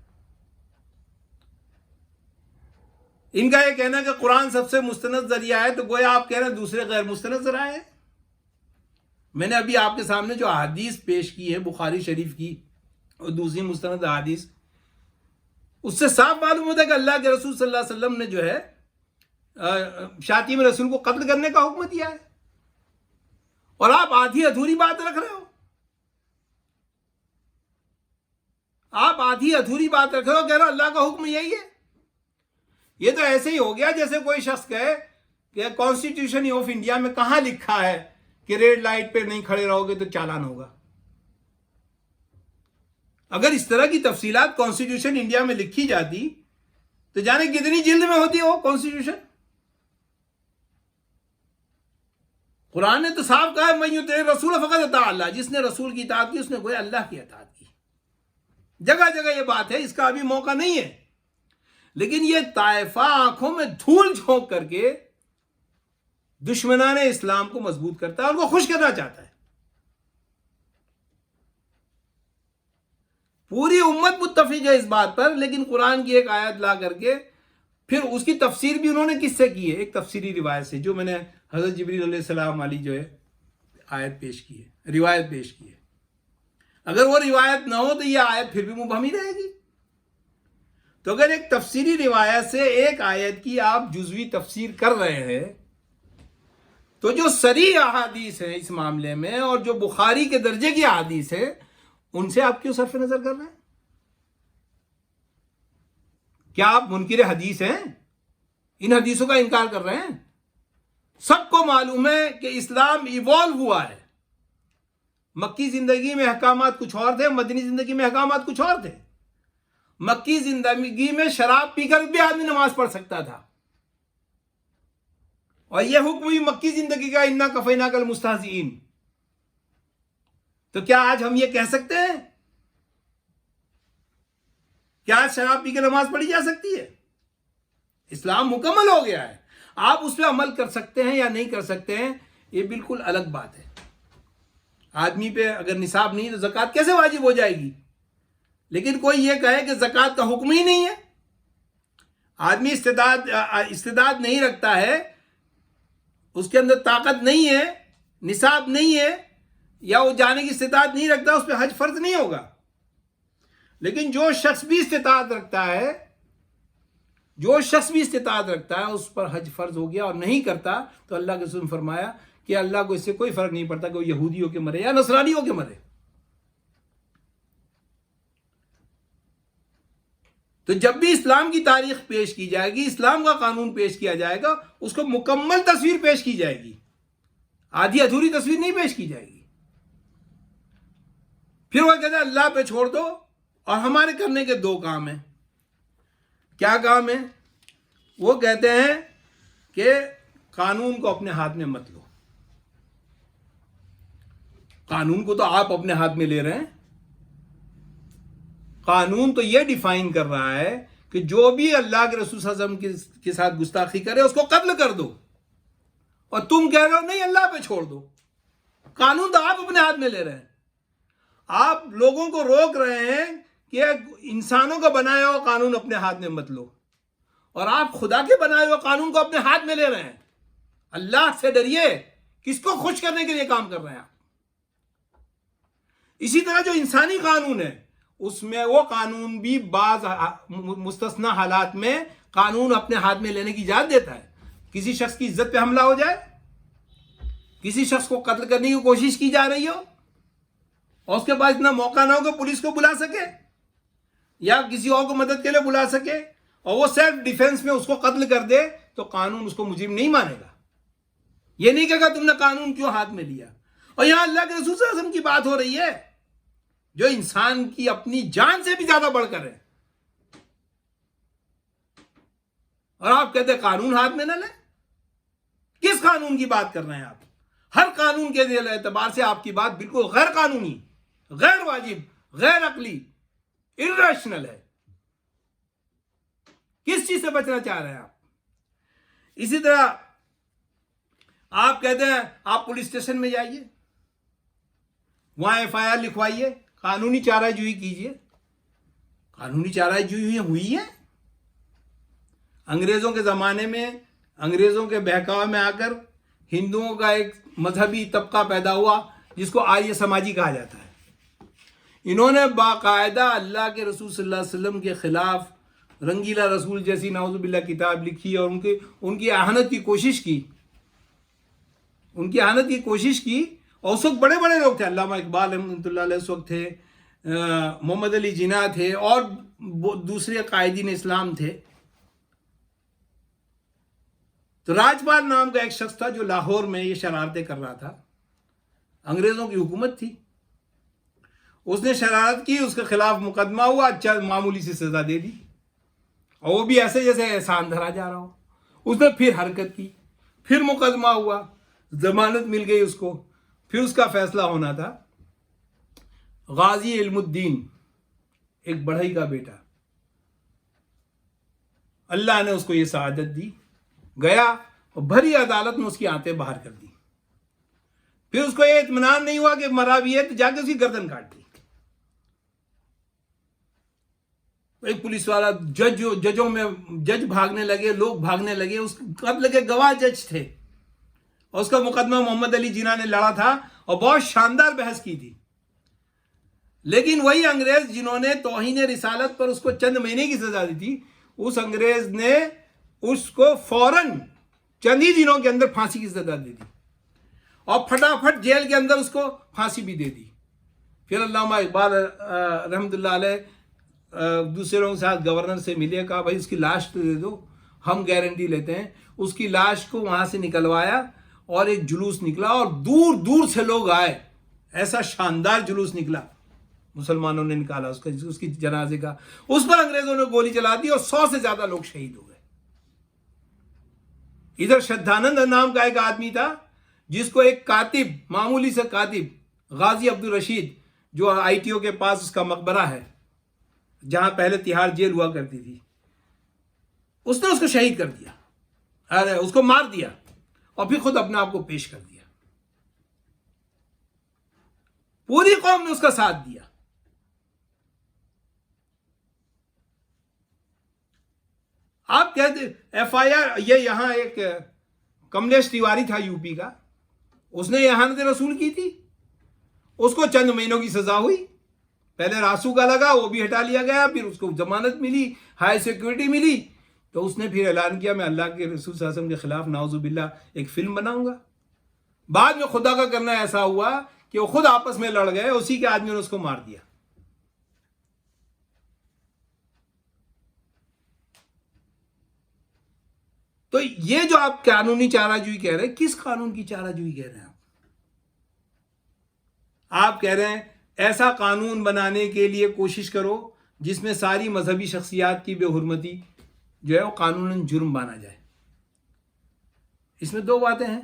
Speaker 1: ان کا یہ کہنا کہ قرآن سب سے مستند ذریعہ ہے، تو گویا آپ کہہ رہے ہیں دوسرے غیر مستند ذرائع ہیں. میں نے ابھی آپ کے سامنے جو احادیث پیش کی ہے بخاری شریف کی اور دوسری مستند احادیث، اس سے صاف معلوم ہوتا ہے کہ اللہ کے رسول صلی اللہ علیہ وسلم نے جو ہے شاتم رسول کو قتل کرنے کا حکم دیا ہے، اور آپ آدھی ادھوری بات رکھ رہے ہو. آپ آدھی ادھوری بات رکھ رہے ہو، کہہ رہے ہو اللہ کا حکم یہی ہے. یہ تو ایسے ہی ہو گیا جیسے کوئی شخص کہے کہ کانسٹیٹیوشن آف انڈیا میں کہاں لکھا ہے کہ ریڈ لائٹ پہ نہیں کھڑے رہو گے تو چالان ہوگا. اگر اس طرح کی تفصیلات کانسٹیٹیوشن انڈیا میں لکھی جاتی تو جانے کتنی جلد میں ہوتی وہ کانسٹیٹیوشن. قرآن نے تو صاف کہا ہے من یطع الرسول فقد اطاع اللہ، جس نے رسول کی اطاعت کی اس نے گویا اللہ کی اطاعت کی. جگہ جگہ یہ بات ہے، اس کا ابھی موقع نہیں ہے. لیکن یہ طائفہ آنکھوں میں دھول جھونک کر کے دشمنان اسلام کو مضبوط کرتا ہے، ان کو خوش کرنا چاہتا ہے. پوری امت متفق ہے اس بات پر، لیکن قرآن کی ایک آیت لا کر کے پھر اس کی تفسیر بھی انہوں نے کس سے کی ہے؟ ایک تفسیری روایت سے، جو میں نے حضرت جبریل علیہ السلام والی جو ہے آیت پیش کی ہے، روایت پیش کی ہے. اگر وہ روایت نہ ہو تو یہ آیت پھر بھی مبہمی رہے گی. تو اگر ایک تفسیری روایت سے ایک آیت کی آپ جزوی تفسیر کر رہے ہیں، تو جو صریح احادیث ہیں اس معاملے میں اور جو بخاری کے درجے کی احادیث ہیں ان سے آپ کیوں صرف نظر کر رہے ہیں؟ کیا آپ منکر حدیث ہیں؟ ان حدیثوں کا انکار کر رہے ہیں؟ سب کو معلوم ہے کہ اسلام ایوالو ہوا ہے. مکی زندگی میں احکامات کچھ اور تھے، مدنی زندگی میں احکامات کچھ اور تھے. مکی زندگی میں شراب پی کر بھی آدمی نماز پڑھ سکتا تھا، اور یہ حکم بھی مکی زندگی کا انا کفیناک المستہزئین. تو کیا آج ہم یہ کہہ سکتے ہیں کہ آج شراب پی کے نماز پڑھی جا سکتی ہے؟ اسلام مکمل ہو گیا ہے. آپ اس پہ عمل کر سکتے ہیں یا نہیں کر سکتے ہیں یہ بالکل الگ بات ہے. آدمی پہ اگر نصاب نہیں تو زکوٰۃ کیسے واجب ہو جائے گی؟ لیکن کوئی یہ کہے کہ زکوٰۃ کا حکم ہی نہیں ہے، آدمی استعداد نہیں رکھتا ہے، اس کے اندر طاقت نہیں ہے، نصاب نہیں ہے، یا وہ جانے کی استطاعت نہیں رکھتا، اس پہ حج فرض نہیں ہوگا. لیکن جو شخص بھی استطاعت رکھتا ہے، اس پر حج فرض ہو گیا، اور نہیں کرتا تو اللہ کے رسول نے فرمایا کہ اللہ کو اس سے کوئی فرق نہیں پڑتا کہ وہ یہودی ہو کے مرے یا نصرانی ہو کے مرے. تو جب بھی اسلام کی تاریخ پیش کی جائے گی، اسلام کا قانون پیش کیا جائے گا، اس کو مکمل تصویر پیش کی جائے گی، آدھی ادھوری تصویر نہیں پیش کی جائے گی. پھر وہ کہتے ہیں اللہ پہ چھوڑ دو، اور ہمارے کرنے کے دو کام ہیں. کیا کام ہے؟ وہ کہتے ہیں کہ قانون کو اپنے ہاتھ میں مت لو. قانون کو تو آپ اپنے ہاتھ میں لے رہے ہیں. قانون تو یہ ڈیفائن کر رہا ہے کہ جو بھی اللہ کے رسول صلی اللہ علیہ وسلم کے ساتھ گستاخی کرے اس کو قتل کر دو، اور تم کہہ رہے ہو نہیں اللہ پہ چھوڑ دو. قانون تو آپ اپنے ہاتھ میں لے رہے ہیں. آپ لوگوں کو روک رہے ہیں کہ انسانوں کا بنایا ہوا قانون اپنے ہاتھ میں مت لو، اور آپ خدا کے بنائے ہوئے قانون کو اپنے ہاتھ میں لے رہے ہیں. اللہ سے ڈریے. کس کو خوش کرنے کے لیے کام کر رہے ہیں آپ؟ اسی طرح جو انسانی قانون ہے اس میں وہ قانون بھی بعض مستثنی حالات میں قانون اپنے ہاتھ میں لینے کی اجازت دیتا ہے. کسی شخص کی عزت پہ حملہ ہو جائے، کسی شخص کو قتل کرنے کی کوشش کی جا رہی ہو، اور اس کے بعد اتنا موقع نہ ہو کہ پولیس کو بلا سکے یا کسی اور کو مدد کے لیے بلا سکے، اور وہ سیلف ڈیفنس میں اس کو قتل کر دے، تو قانون اس کو مجرم نہیں مانے گا. یہ نہیں کہے گا تم نے قانون کیوں ہاتھ میں لیا. اور یہاں اللہ کے رسول صلی اللہ علیہ وسلم کی بات ہو رہی ہے جو انسان کی اپنی جان سے بھی زیادہ بڑھ کر ہے، اور آپ کہتے ہیں قانون ہاتھ میں نہ لیں. کس قانون کی بات کر رہے ہیں آپ؟ ہر قانون کے اعتبار سے آپ کی بات بالکل غیر قانونی، غیر واجب، غیر عقلی، irrational ہے. کس چیز سے بچنا چاہ رہے ہیں آپ؟ اسی طرح آپ کہتے ہیں آپ پولیس اسٹیشن میں جائیے، وہاں FIR لکھوائیے، قانونی چارہ جوئی کیجیے. قانونی چارہ جوئی ہوئی ہے. انگریزوں کے زمانے میں انگریزوں کے بہکاوے میں آ کر ہندوؤں کا ایک مذہبی طبقہ پیدا ہوا جس کو آریہ سماجی کہا جاتا ہے. انہوں نے باقاعدہ اللہ کے رسول صلی اللہ علیہ وسلم کے خلاف رنگیلا رسول جیسی نعوذ باللہ کتاب لکھی اور ان کی اہانت کی کوشش کی. اور اس وقت بڑے بڑے لوگ تھے. علامہ اقبال رحمۃ اللہ علیہ اس وقت تھے، محمد علی جناح تھے، اور دوسرے قائدین اسلام تھے. تو راجپال نام کا ایک شخص تھا جو لاہور میں یہ شرارتیں کر رہا تھا. انگریزوں کی حکومت تھی، اس نے شرارت کی، اس کے خلاف مقدمہ ہوا، اچھا معمولی سی سزا دے دی، اور وہ بھی ایسے جیسے احسان دھرا جا رہا ہو. اس نے پھر حرکت کی، پھر مقدمہ ہوا، ضمانت مل گئی اس کو، پھر اس کا فیصلہ ہونا تھا. غازی علم الدین، ایک بڑھئی کا بیٹا، اللہ نے اس کو یہ سعادت دی. گیا اور بھری عدالت میں اس کی آنتیں باہر کر دی. پھر اس کو یہ اطمینان نہیں ہوا کہ مرا بھی ہے، تو جا کے اس کی گردن کاٹ دی. ایک پولیس والا جج بھاگنے لگے، لوگ بھاگنے لگے. اس قتل کے گواہ جج تھے، اور اس کا مقدمہ محمد علی جناح نے لڑا تھا اور بہت شاندار بحث کی تھی. لیکن وہی انگریز جنہوں نے توہین رسالت پر اس کو چند مہینے کی سزا دی تھی، اس انگریز نے اس کو فوراً چند ہی دنوں کے اندر پھانسی کی سزا دے دی، اور پھٹافٹ جیل کے اندر اس کو پھانسی بھی دے دی. پھر علامہ اقبال رحمۃ اللہ علیہ دوسرے لوگوں کے ساتھ گورنر سے ملے، کہا بھائی اس کی لاش تو دے دو، ہم گارنٹی لیتے ہیں. اس کی لاش کو وہاں سے نکلوایا اور ایک جلوس نکلا، اور دور دور سے لوگ آئے. ایسا شاندار جلوس نکلا، مسلمانوں نے نکالا اس کی جنازے کا. اس پر انگریزوں نے گولی چلا دی اور 100 سے زیادہ لوگ شہید ہو گئے. ادھر شدھانند نام کا ایک آدمی تھا جس کو ایک کاتب، معمولی سے کاتب غازی عبدالرشید، جو ITO کے پاس اس کا مقبرہ ہے جہاں پہلے تہاڑ جیل ہوا کرتی تھی، اس نے اس کو شہید کر دیا، ارے اس کو مار دیا، اور پھر خود اپنے آپ کو پیش کر دیا. پوری قوم نے اس کا ساتھ دیا. آپ کہتے FIR، یہ یہاں ایک کملیش تیواری تھا UP کا، اس نے احانت رسول کی تھی، اس کو چند مہینوں کی سزا ہوئی. پہلے راسو کا لگا، وہ بھی ہٹا لیا گیا، پھر اس کو ضمانت ملی، ہائی سیکورٹی ملی، تو اس نے پھر اعلان کیا میں اللہ کے رسول صلی اللہ علیہ وسلم کے خلاف نعوذ باللہ ایک فلم بناؤں گا. بعد میں خدا کا کرنا ایسا ہوا کہ وہ خود آپس میں لڑ گئے، اسی کے آدمی نے اس کو مار دیا. تو یہ جو آپ قانونی چارہ جوئی کہہ رہے ہیں، کس قانون کی چارہ جوئی کہہ رہے ہیں آپ کہہ رہے ہیں ایسا قانون بنانے کے لیے کوشش کرو جس میں ساری مذہبی شخصیات کی بے حرمتی جو ہے وہ قانوناً جرم مانا جائے۔ اس میں دو باتیں ہیں۔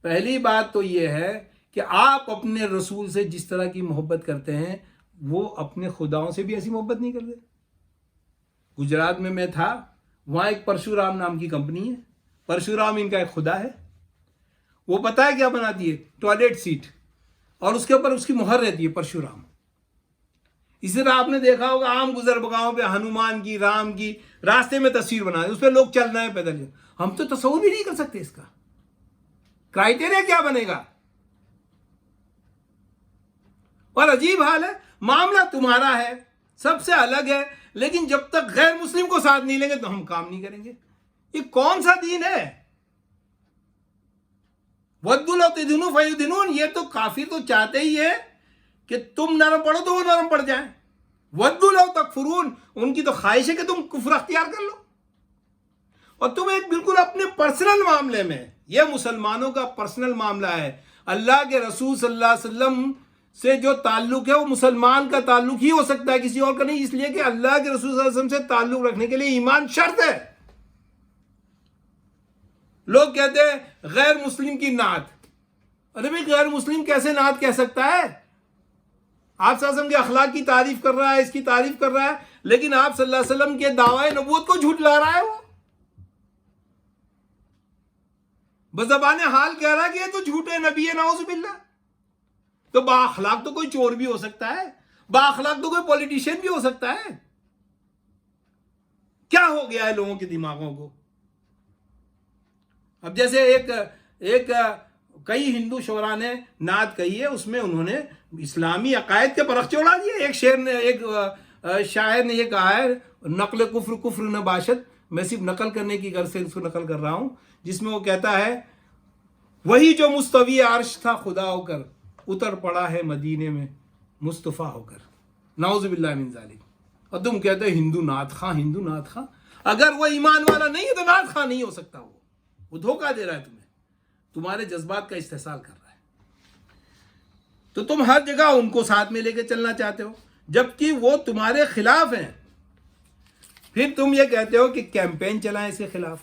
Speaker 1: پہلی بات تو یہ ہے کہ آپ اپنے رسول سے جس طرح کی محبت کرتے ہیں وہ اپنے خداؤں سے بھی ایسی محبت نہیں کرتے۔ گجرات میں تھا، وہاں ایک پرشورام نام کی کمپنی ہے، پرشورام ان کا ایک خدا ہے۔ وہ پتہ ہے کیا بناتی ہے؟ ٹوائلٹ سیٹ، اور اس کے اوپر اس کی مہر رہتی ہے پرشورام۔ اسی طرح آپ نے دیکھا ہوگا عام گزربگاہوں پہ ہنومان کی، رام کی راستے میں تصویر بنا دی، اس پہ لوگ چل رہے ہیں پیدل۔ ہم تو تصور بھی نہیں کر سکتے اس کا کرائٹیریا کیا بنے گا۔ اور عجیب حال ہے، معاملہ تمہارا ہے، سب سے الگ ہے، لیکن جب تک غیر مسلم کو ساتھ نہیں لیں گے تو ہم کام نہیں کریں گے۔ یہ کون سا دین ہے؟ وَدُّوا لَوْ تُدْہِنُ فَيُدْہِنُونَ۔ یہ تو کافر تو چاہتے ہی ہے کہ تم نرم پڑو تو وہ نرم پڑ جائیں۔ وَدُّوا لَوْ تَكْفُرُونَ، ان کی تو خواہش ہے کہ تم کفر اختیار کر لو۔ اور تم ایک بالکل اپنے پرسنل معاملے میں، یہ مسلمانوں کا پرسنل معاملہ ہے، اللہ کے رسول صلی اللہ علیہ وسلم سے جو تعلق ہے وہ مسلمان کا تعلق ہی ہو سکتا ہے، کسی اور کا نہیں، اس لیے کہ اللہ کے رسول صلی اللہ علیہ وسلم سے تعلق رکھنے کے لیے ایمان شرط ہے۔ لوگ کہتے ہیں غیر مسلم کی نعت، ارے بھائی غیر مسلم کیسے نعت کہہ سکتا ہے؟ آپ صلی اللہ علیہ وسلم کے اخلاق کی تعریف کر رہا ہے، اس کی تعریف کر رہا ہے، لیکن آپ صلی اللہ علیہ وسلم کے دعوی نبوت کو جھٹلا رہا ہے۔ وہ بزبان حال کہہ رہا ہے کہ یہ تو جھوٹے نبی ہے، نعوذ باللہ۔ تو با اخلاق تو کوئی چور بھی ہو سکتا ہے، با اخلاق تو کوئی پولیٹیشین بھی ہو سکتا ہے۔ کیا ہو گیا ہے لوگوں کے دماغوں کو؟ اب جیسے ایک کئی ہندو شعراء نے نعت کہی ہے، اس میں انہوں نے اسلامی عقائد کے پرخچے اڑا دیے۔ ایک شاعر نے یہ کہا ہے، نقل کفر کفر نہ باشد، میں صرف نقل کرنے کی غرض سے اس کو نقل کر رہا ہوں، جس میں وہ کہتا ہے وہی جو مستوی عرش تھا خدا ہو کر، اتر پڑا ہے مدینے میں مصطفیٰ ہو کر، نعوذ باللہ من ذالک۔ اور تم کہتے ہیں ہندو نعت خواں، ہندو نعت خواں، اگر وہ ایمان والا نہیں ہے تو نعت خواں نہیں ہو سکتا۔ وہ دھوکہ دے رہا ہے تمہیں، تمہارے جذبات کا استحصال کر رہا ہے۔ تو تم ہر جگہ ان کو ساتھ میں لے کے چلنا چاہتے ہو جبکہ وہ تمہارے خلاف ہیں۔ پھر تم یہ کہتے ہو کہ کیمپین چلائیں اس کے خلاف۔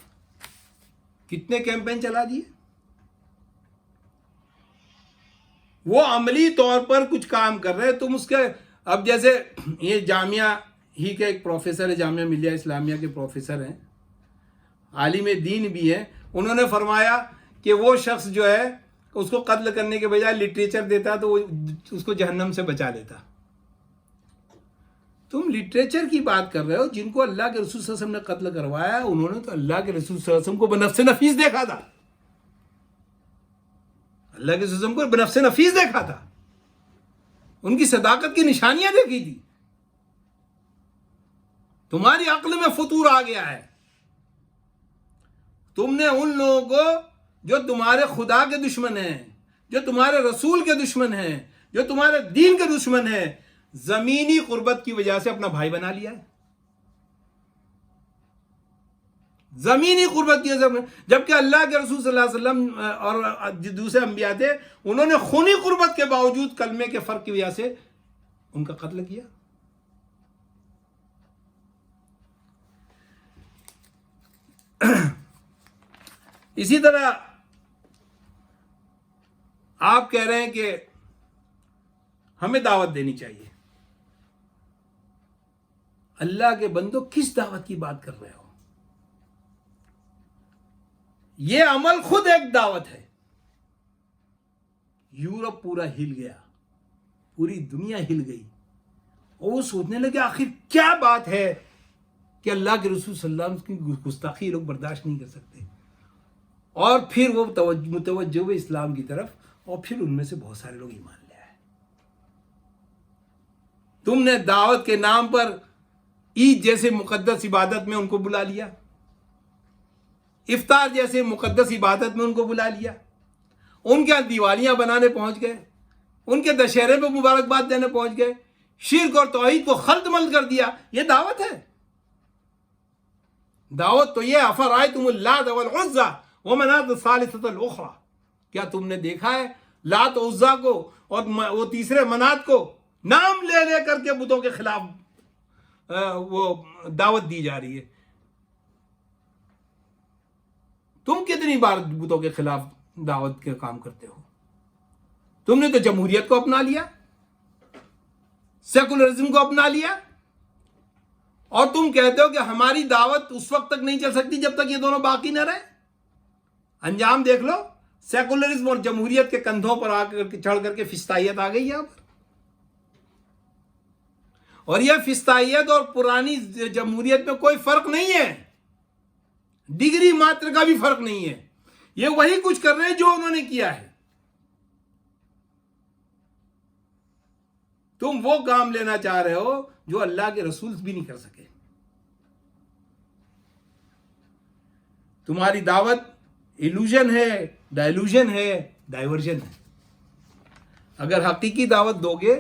Speaker 1: کتنے کیمپین چلا دیے؟ وہ عملی طور پر کچھ کام کر رہے، تم اس کے، اب جیسے یہ جامعہ ہی کے ایک پروفیسر ہے، جامعہ ملیہ اسلامیہ کے پروفیسر ہیں، عالم دین بھی ہیں، انہوں نے فرمایا کہ وہ شخص جو ہے اس کو قتل کرنے کے بجائے لٹریچر دیتا تو وہ اس کو جہنم سے بچا لیتا۔ تم لٹریچر کی بات کر رہے ہو، جن کو اللہ کے رسول صلی اللہ علیہ وسلم نے قتل کروایا انہوں نے تو اللہ کے رسول صلی اللہ علیہ وسلم کو بنفس نفیس دیکھا تھا۔ اللہ کے رسول صلی اللہ علیہ وسلم کو بنفس نفیس دیکھا تھا، ان کی صداقت کی نشانیاں دیکھی تھی۔ تمہاری عقل میں فطور آ گیا ہے، تم نے ان لوگوں کو جو تمہارے خدا کے دشمن ہیں، جو تمہارے رسول کے دشمن ہیں، جو تمہارے دین کے دشمن ہیں، زمینی قربت کی وجہ سے اپنا بھائی بنا لیا ہے۔ زمینی قربت کی وجہ سے، جبکہ اللہ کے رسول صلی اللہ علیہ وسلم اور دوسرے انبیاء تھے، انہوں نے خونی قربت کے باوجود کلمے کے فرق کی وجہ سے ان کا قتل کیا۔ اسی طرح آپ کہہ رہے ہیں کہ ہمیں دعوت دینی چاہیے۔ اللہ کے بندو، کس دعوت کی بات کر رہے ہو؟ یہ عمل خود ایک دعوت ہے۔ یورپ پورا ہل گیا، پوری دنیا ہل گئی، اور وہ سوچنے لگے آخر کیا بات ہے کہ اللہ کے رسول صلی اللہ علیہ وسلم کی گستاخی لوگ برداشت نہیں کر سکتے۔ اور پھر وہ متوجہ ہوئے اسلام کی طرف، اور پھر ان میں سے بہت سارے لوگ ایمان لے آئے۔ تم نے دعوت کے نام پر عید جیسے مقدس عبادت میں ان کو بلا لیا، افطار جیسے مقدس عبادت میں ان کو بلا لیا، ان کے دیوالیاں بنانے پہنچ گئے، ان کے دشہرے پہ مبارکباد دینے پہنچ گئے، شرک اور توحید کو خلط ملط کر دیا۔ یہ دعوت ہے؟ دعوت تو یہ افرأیتم اللات والعزی ومناۃ الثالثۃ الاخری، کیا تم نے دیکھا ہے لات و عزیٰ کو اور وہ تیسرے منات کو نام لے لے کر کے بتوں کے خلاف وہ دعوت دی جا رہی ہے؟ تم کتنی بار بتوں کے خلاف دعوت کے کام کرتے ہو؟ تم نے تو جمہوریت کو اپنا لیا، سیکولرزم کو اپنا لیا، اور تم کہتے ہو کہ ہماری دعوت اس وقت تک نہیں چل سکتی جب تک یہ دونوں باقی نہ رہے۔ انجام دیکھ لو، سیکولرزم اور جمہوریت کے کندھوں پر آ کر چڑھ کر کے فسطائیت آ گئی یہاں پر، اور یہ فسطائیت اور پرانی جمہوریت میں کوئی فرق نہیں ہے، ڈگری ماتر کا بھی فرق نہیں ہے، یہ وہی کچھ کر رہے ہیں جو انہوں نے کیا ہے۔ تم وہ کام لینا چاہ رہے ہو جو اللہ کے رسول بھی نہیں کر سکے۔ تمہاری دعوت ایلوژن ہے، ڈائلوژن ہے، ڈائیورژن ہے۔ اگر حقیقی دعوت دو گے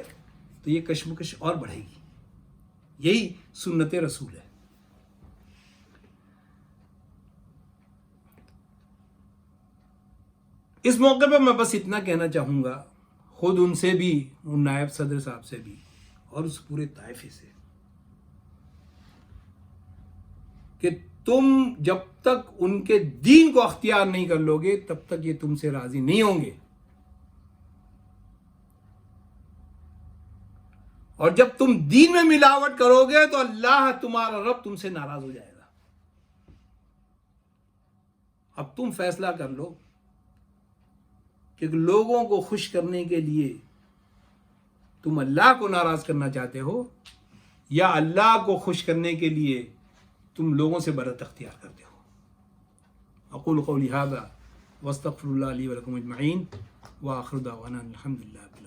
Speaker 1: تو یہ کشمکش اور بڑھے گی، یہی سنت رسول ہے۔ اس موقع پہ میں بس اتنا کہنا چاہوں گا، خود ان سے بھی، ان نائب صدر صاحب سے بھی، اور اس پورے طائفے سے، کہ تم جب تک ان کے دین کو اختیار نہیں کر لو گے تب تک یہ تم سے راضی نہیں ہوں گے، اور جب تم دین میں ملاوٹ کرو گے تو اللہ تمہارا رب تم سے ناراض ہو جائے گا۔ اب تم فیصلہ کر لو کہ لوگوں کو خوش کرنے کے لیے تم اللہ کو ناراض کرنا چاہتے ہو، یا اللہ کو خوش کرنے کے لیے تم لوگوں سے برت اختیار کرتے ہو۔ اقول قولی ھذا واستغفر اللہ لی ولکم اجمعین، وآخر دعوانا الحمد للہ۔